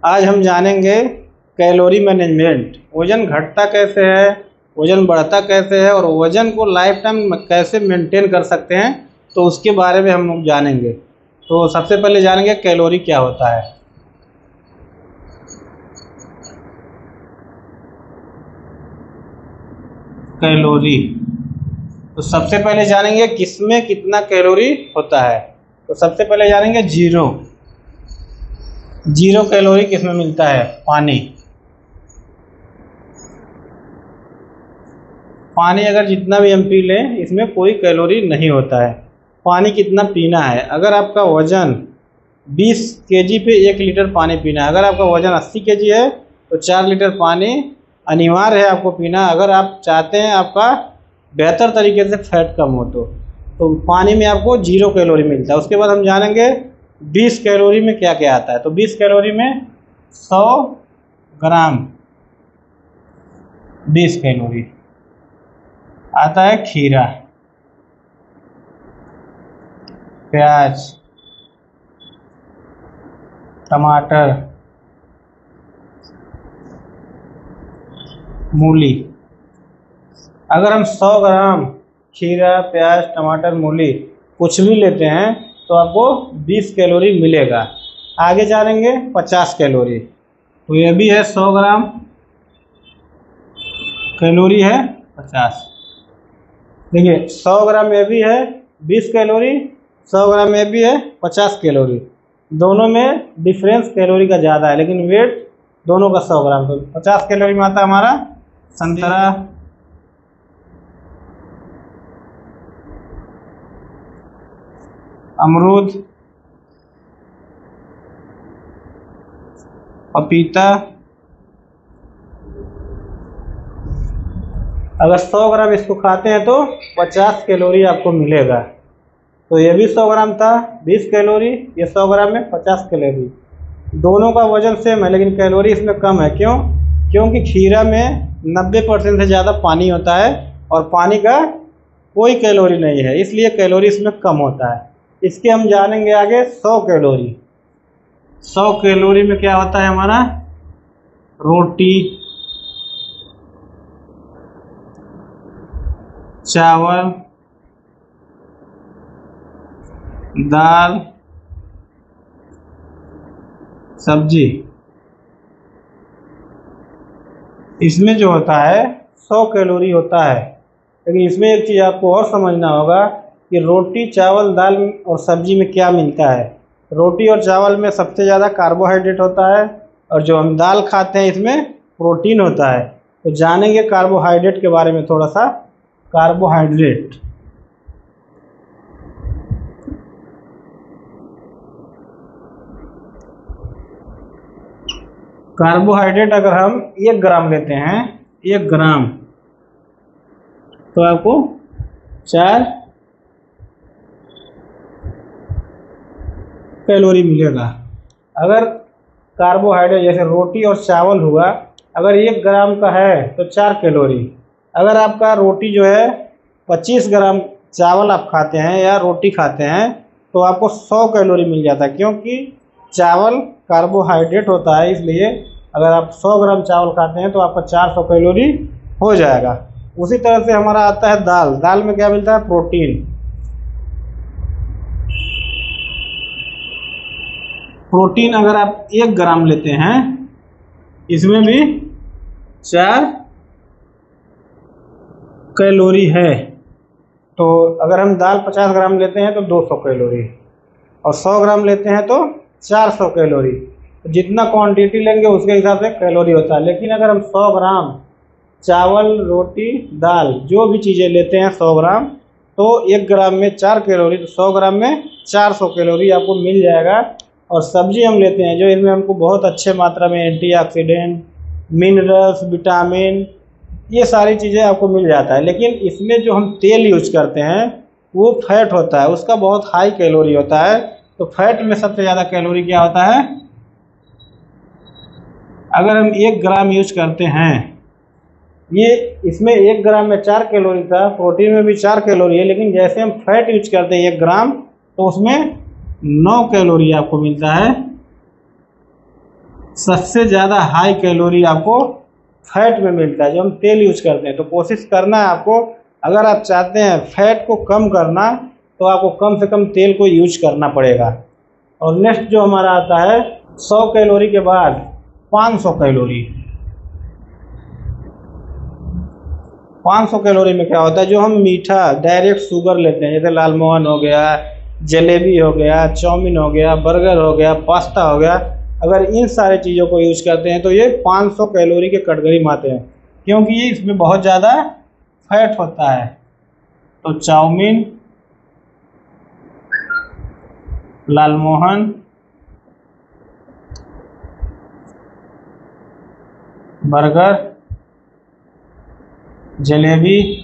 आज हम जानेंगे कैलोरी मैनेजमेंट। वज़न घटता कैसे है, वज़न बढ़ता कैसे है और वज़न को लाइफ टाइम कैसे मेंटेन कर सकते हैं, तो उसके बारे में हम लोग जानेंगे। तो सबसे पहले जानेंगे कैलोरी क्या होता है। कैलोरी, तो सबसे पहले जानेंगे किसमें कितना कैलोरी होता है। तो सबसे पहले जानेंगे जीरो कैलोरी किसमें मिलता है। पानी अगर जितना भी हम पी लें इसमें कोई कैलोरी नहीं होता है। पानी कितना पीना है, अगर आपका वज़न 20 केजी पे 1 लीटर पानी पीना है। अगर आपका वज़न 80 केजी है तो 4 लीटर पानी अनिवार्य है आपको पीना, अगर आप चाहते हैं आपका बेहतर तरीके से फैट कम हो। तो पानी में आपको 0 कैलोरी मिलता है। उसके बाद हम जानेंगे 20 कैलोरी में क्या क्या आता है। तो 20 कैलोरी में 100 ग्राम 20 कैलोरी आता है खीरा, प्याज, टमाटर, मूली। अगर हम 100 ग्राम खीरा, प्याज, टमाटर, मूली कुछ भी लेते हैं तो आपको 20 कैलोरी मिलेगा। आगे जानेंगे 50 कैलोरी। तो ये भी है 100 ग्राम, कैलोरी है 50। देखिए 100 ग्राम ये भी है 20 कैलोरी, 100 ग्राम ये भी है 50 कैलोरी। दोनों में डिफरेंस कैलोरी का ज़्यादा है, लेकिन वेट दोनों का 100 ग्राम। तो 50 कैलोरी में आता है हमारा संतरा, अमरूद, पपीता। अगर 100 ग्राम इसको खाते हैं तो 50 कैलोरी आपको मिलेगा। तो ये भी 100 ग्राम था 20 कैलोरी, ये 100 ग्राम में 50 कैलोरी। दोनों का वजन सेम है लेकिन कैलोरी इसमें कम है। क्यों? क्योंकि खीरा में 90% से ज़्यादा पानी होता है और पानी का कोई कैलोरी नहीं है, इसलिए कैलोरी इसमें कम होता है। इसके हम जानेंगे आगे 100 कैलोरी। 100 कैलोरी में क्या होता है हमारा, रोटी, चावल, दाल, सब्जी। इसमें जो होता है 100 कैलोरी होता है। लेकिन इसमें एक चीज़ आपको और समझना होगा कि रोटी, चावल, दाल और सब्जी में क्या मिलता है। रोटी और चावल में सबसे ज़्यादा कार्बोहाइड्रेट होता है और जो हम दाल खाते हैं इसमें प्रोटीन होता है। तो जानेंगे कार्बोहाइड्रेट के बारे में थोड़ा सा। कार्बोहाइड्रेट, कार्बोहाइड्रेट अगर हम 1 ग्राम लेते हैं, 1 ग्राम, तो आपको 4 कैलोरी मिलेगा। अगर कार्बोहाइड्रेट जैसे रोटी और चावल हुआ, अगर 1 ग्राम का है तो 4 कैलोरी। अगर आपका रोटी जो है 25 ग्राम चावल आप खाते हैं या रोटी खाते हैं तो आपको 100 कैलोरी मिल जाता है, क्योंकि चावल कार्बोहाइड्रेट होता है। इसलिए अगर आप 100 ग्राम चावल खाते हैं तो आपका 400 कैलोरी हो जाएगा। उसी तरह से हमारा आता है दाल। दाल में क्या मिलता है, प्रोटीन। प्रोटीन अगर आप 1 ग्राम लेते हैं इसमें भी 4 कैलोरी है। तो अगर हम दाल 50 ग्राम लेते हैं तो 200 कैलोरी और 100 ग्राम लेते हैं तो 400 कैलोरी। तो जितना क्वांटिटी लेंगे उसके हिसाब से कैलोरी होता है। लेकिन अगर हम 100 ग्राम चावल, रोटी, दाल जो भी चीज़ें लेते हैं 100 ग्राम, तो 1 ग्राम में 4 कैलोरी, तो 100 ग्राम में 400 कैलोरी आपको मिल जाएगा। और सब्जी हम लेते हैं जो इनमें हमको बहुत अच्छे मात्रा में एंटीऑक्सीडेंट, मिनरल्स, विटामिन, ये सारी चीज़ें आपको मिल जाता है। लेकिन इसमें जो हम तेल यूज करते हैं वो फैट होता है, उसका बहुत हाई कैलोरी होता है। तो फैट में सबसे ज़्यादा कैलोरी क्या होता है, अगर हम 1 ग्राम यूज करते हैं, ये इसमें 1 ग्राम में 4 कैलोरी था, प्रोटीन में भी 4 कैलोरी है, लेकिन जैसे हम फैट यूज करते हैं 1 ग्राम तो उसमें 9 कैलोरी आपको मिलता है। सबसे ज़्यादा हाई कैलोरी आपको फैट में मिलता है, जो हम तेल यूज करते हैं। तो कोशिश करना है आपको, अगर आप चाहते हैं फैट को कम करना, तो आपको कम से कम तेल को यूज करना पड़ेगा। और नेक्स्ट जो हमारा आता है 100 कैलोरी के बाद 500 कैलोरी। 500 कैलोरी में क्या होता है, जो हम मीठा डायरेक्ट शुगर लेते हैं, जैसे लालमोहन हो गया, जलेबी हो गया, चाउमीन हो गया, बर्गर हो गया, पास्ता हो गया, अगर इन सारे चीज़ों को यूज करते हैं तो ये 500 कैलोरी के कैटेगरी में आते हैं, क्योंकि ये इसमें बहुत ज़्यादा फैट होता है। तो चाउमीन, लालमोहन, बर्गर, जलेबी,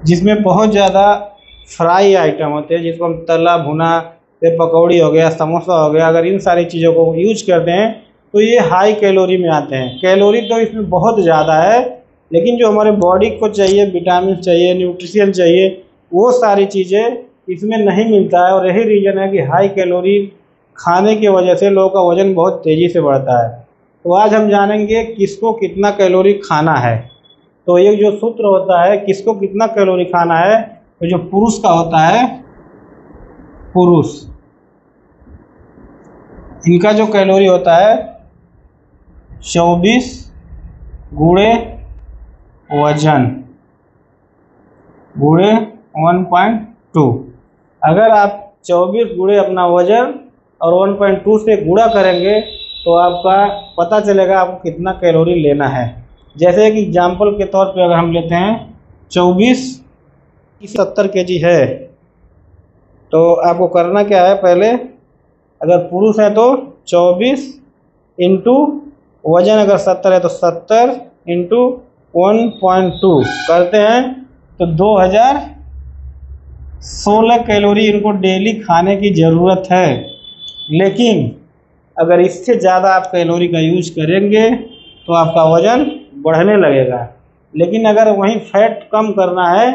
जिसमें बहुत ज़्यादा फ्राई आइटम होते हैं, जिसको हम तला भुना, जैसे पकौड़ी हो गया, समोसा हो गया, अगर इन सारी चीज़ों को यूज करते हैं तो ये हाई कैलोरी में आते हैं। कैलोरी तो इसमें बहुत ज़्यादा है, लेकिन जो हमारे बॉडी को चाहिए, विटामिन चाहिए, न्यूट्रिशन चाहिए, वो सारी चीज़ें इसमें नहीं मिलता है। और यही रीज़न है कि हाई कैलोरी खाने की वजह से लोगों का वज़न बहुत तेज़ी से बढ़ता है। तो आज हम जानेंगे किसको कितना कैलोरी खाना है। तो ये जो सूत्र होता है किसको कितना कैलोरी खाना है, तो जो पुरुष का होता है, पुरुष, इनका जो कैलोरी होता है 24 गुणे वजन गुणे 1.2। अगर आप 24 गुणे अपना वजन और 1.2 से गुणा करेंगे तो आपका पता चलेगा आपको कितना कैलोरी लेना है। जैसे एक एग्जाम्पल के तौर पे अगर हम लेते हैं 24 70 केजी है, तो आपको करना क्या है, पहले अगर पुरुष है तो 24 इंटू वजन अगर 70 है तो 70 इंटू 1.2 करते हैं तो 2016 कैलोरी इनको डेली खाने की ज़रूरत है। लेकिन अगर इससे ज़्यादा आप कैलोरी का यूज करेंगे तो आपका वज़न बढ़ने लगेगा। लेकिन अगर वहीं फैट कम करना है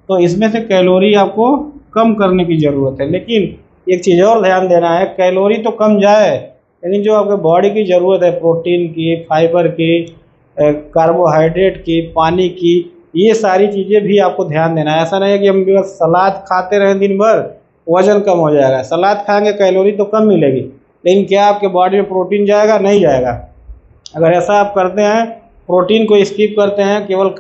तो इसमें से कैलोरी आपको कम करने की ज़रूरत है। लेकिन एक चीज़ और ध्यान देना है, कैलोरी तो कम जाए, लेकिन जो आपके बॉडी की ज़रूरत है, प्रोटीन की, फाइबर की, कार्बोहाइड्रेट की, पानी की, ये सारी चीज़ें भी आपको ध्यान देना है। ऐसा नहीं है कि हम बस सलाद खाते रहें दिन भर, वज़न कम हो जाएगा। सलाद खाएंगे कैलोरी तो कम मिलेगी, लेकिन क्या आपके बॉडी में प्रोटीन जाएगा? नहीं जाएगा। अगर ऐसा आप करते हैं, प्रोटीन को स्किप करते हैं, केवल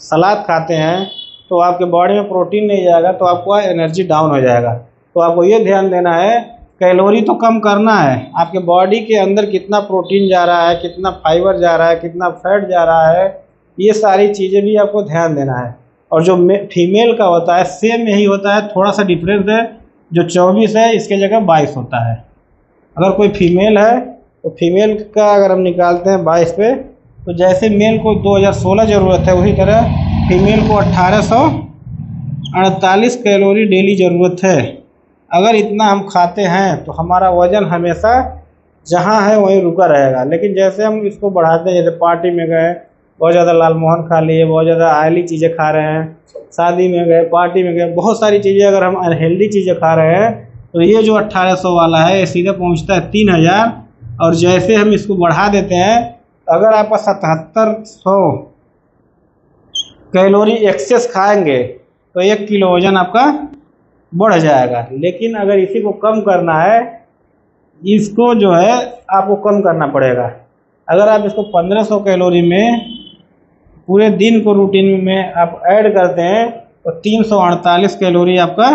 सलाद खाते हैं, तो आपके बॉडी में प्रोटीन नहीं जाएगा, तो आपका एनर्जी डाउन हो जाएगा। तो आपको ये ध्यान देना है, कैलोरी तो कम करना है, आपके बॉडी के अंदर कितना प्रोटीन जा रहा है, कितना फाइबर जा रहा है, कितना फैट जा रहा है, ये सारी चीज़ें भी आपको ध्यान देना है। और जो फीमेल का होता है सेम यही होता है, थोड़ा सा डिफरेंस है, जो 24 है इसके जगह 22 होता है। अगर कोई फीमेल है तो फीमेल का अगर हम निकालते हैं 22 पे, तो जैसे मेल को 2016 ज़रूरत है, उसी तरह फीमेल को 1848 कैलोरी डेली ज़रूरत है। अगर इतना हम खाते हैं तो हमारा वज़न हमेशा जहाँ है वहीं रुका रहेगा। लेकिन जैसे हम इसको बढ़ाते हैं, जैसे पार्टी में गए, बहुत ज़्यादा लालमोहन खा लिए, बहुत ज़्यादा ऑयली चीज़ें खा रहे हैं, शादी में गए, पार्टी में गए, बहुत सारी चीज़ें अगर हम अनहेल्दी चीज़ें खा रहे हैं, तो ये जो 1800 वाला है ये सीधे पहुंचता है 3000। और जैसे हम इसको बढ़ा देते हैं, अगर आप 7700 कैलोरी एक्सेस खाएंगे तो 1 किलो वजन आपका बढ़ जाएगा। लेकिन अगर इसी को कम करना है, इसको जो है आपको कम करना पड़ेगा। अगर आप इसको 1500 कैलोरी में पूरे दिन को रूटीन में आप ऐड करते हैं तो 348 कैलोरी आपका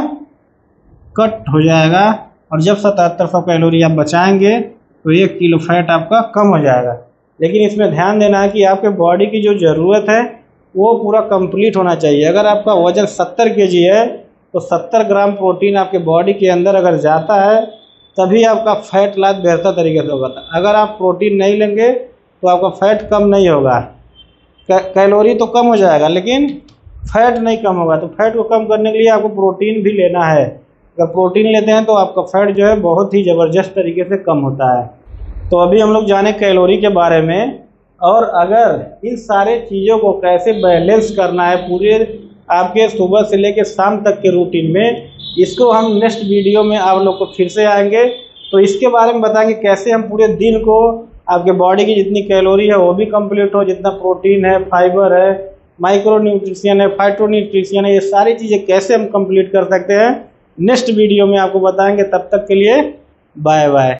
कट हो जाएगा। और जब 7700 कैलोरी आप बचाएंगे तो 1 किलो फैट आपका कम हो जाएगा। लेकिन इसमें ध्यान देना है कि आपके बॉडी की जो ज़रूरत है वो पूरा कंप्लीट होना चाहिए। अगर आपका वज़न 70 केजी है तो 70 ग्राम प्रोटीन आपके बॉडी के अंदर अगर जाता है तभी आपका फैट लॉस बेहतर तरीके से होगा। अगर आप प्रोटीन नहीं लेंगे तो आपका फैट कम नहीं होगा। कैलोरी तो कम हो जाएगा लेकिन फैट नहीं कम होगा। तो फैट को कम करने के लिए आपको प्रोटीन भी लेना है। अगर प्रोटीन लेते हैं तो आपका फैट जो है बहुत ही ज़बरदस्त तरीके से कम होता है। तो अभी हम लोग जाने कैलोरी के बारे में, और अगर इन सारे चीज़ों को कैसे बैलेंस करना है पूरे आपके सुबह से लेकर शाम तक के रूटीन में, इसको हम नेक्स्ट वीडियो में आप लोग को फिर से आएंगे। तो इसके बारे में बताएंगे कैसे हम पूरे दिन को आपके बॉडी की जितनी कैलोरी है वो भी कंप्लीट हो, जितना प्रोटीन है, फाइबर है, माइक्रो न्यूट्रिशन है, फाइटो न्यूट्रिशन है, ये सारी चीज़ें कैसे हम कंप्लीट कर सकते हैं नेक्स्ट वीडियो में आपको बताएंगे। तब तक के लिए बाय बाय।